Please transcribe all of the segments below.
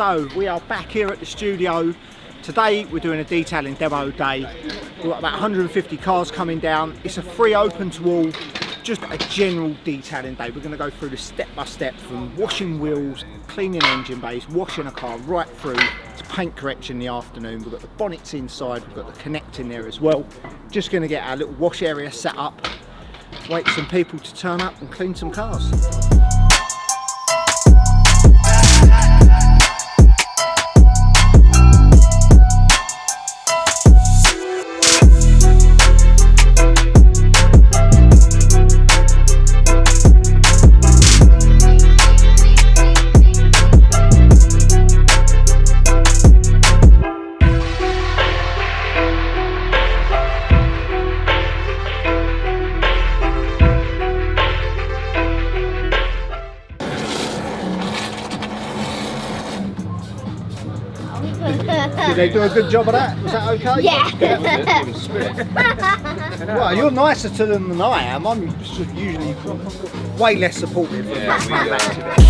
So we are back here at the studio. Today we're doing a detailing demo day. We've got about 150 cars coming down. It's a free open to all, just a general detailing day. We're going to go through the step by step from washing wheels, cleaning engine bays, washing a car right through to paint correction in the afternoon. We've got the bonnets inside, we've got the connect in there as well. Just going to get our little wash area set up, wait for some people to turn up and clean some cars. Did they do a good job of that? Was that okay? Yeah. Well, you're nicer to them than I am. I'm usually way less supportive of that activity.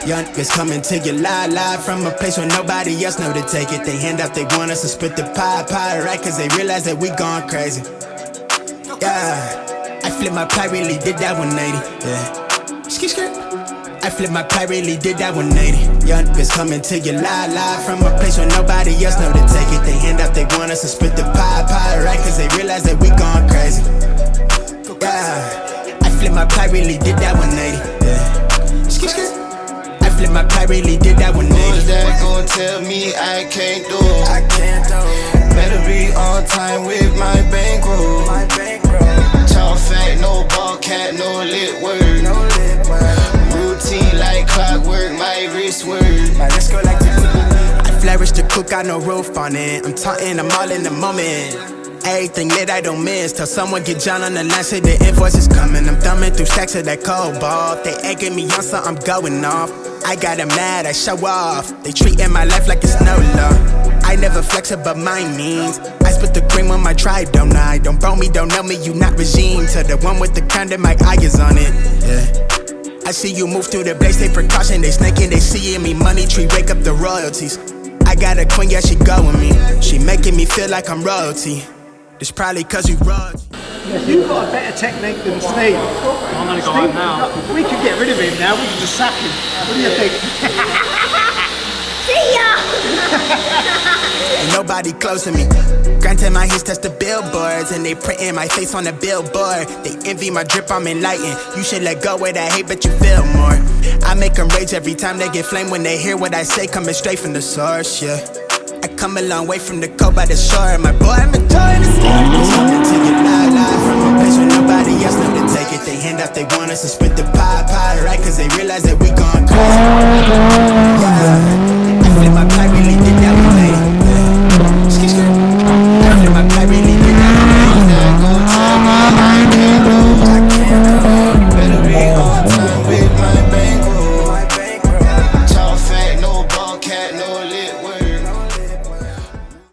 Young niggas coming to you live from a place where nobody else know to take it. They hand out, they want us to split the pie, right? Cause they realize that we gone crazy. Yeah, I flipped my pie, really did that 180. Yeah, skirt. I flipped my pie, really did that 180. Young niggas coming to you live from a place where nobody else know to take it. They hand out, they want us to split the pie, right? Cause they realize that we gone crazy. Yeah, I flipped my pie, really did that 180. Yeah, skirt. My pie really did that one. Who's that gon' tell me I can't do it? I can't do it. Better be on time with my bankroll. My bankroll. Talk fat, no ball cat, no lit word. No lip word. Routine like clockwork, my wrist word. My wrist go like this. I flourish the cook, got no roof on it. I'm taunting, I'm all in the moment. Everything lit, I don't miss. Till someone get John on the line, say the invoice is coming. I'm thumbing through stacks of that cold ball. They egging me on, so I'm going off. I got them mad, I show off. They treating my life like it's no law. I never flex above my means. I split the cream on my tribe, don't I? Don't bro me, don't know me, you not regime. To the one with the condom, my eye is on it. Yeah. I see you move through the place, they precaution, they snaking, they seeing me. Money tree, wake up the royalties. I got a queen, yeah, she go with me. She making me feel like I'm royalty. It's probably cause we royalty. You've got a better technique than Steve. I'm gonna go home now. We could get rid of him now, we could just sack him. What do you think? See ya! Ain't nobody close to me. Granted, my hits touch the billboards, and they printing my face on the billboard. They envy my drip, I'm enlightened. You should let go of that hate, but you feel more. I make them rage every time they get flame when they hear what I say, coming straight from the source, yeah. I come a long way from the coast by the shore. My boy, I'm enjoying the story. Coming to you live from a place where nobody else know to take it. They hand out, they want us to split the pie, right? Cause they realize that we gone crazy. Yeah.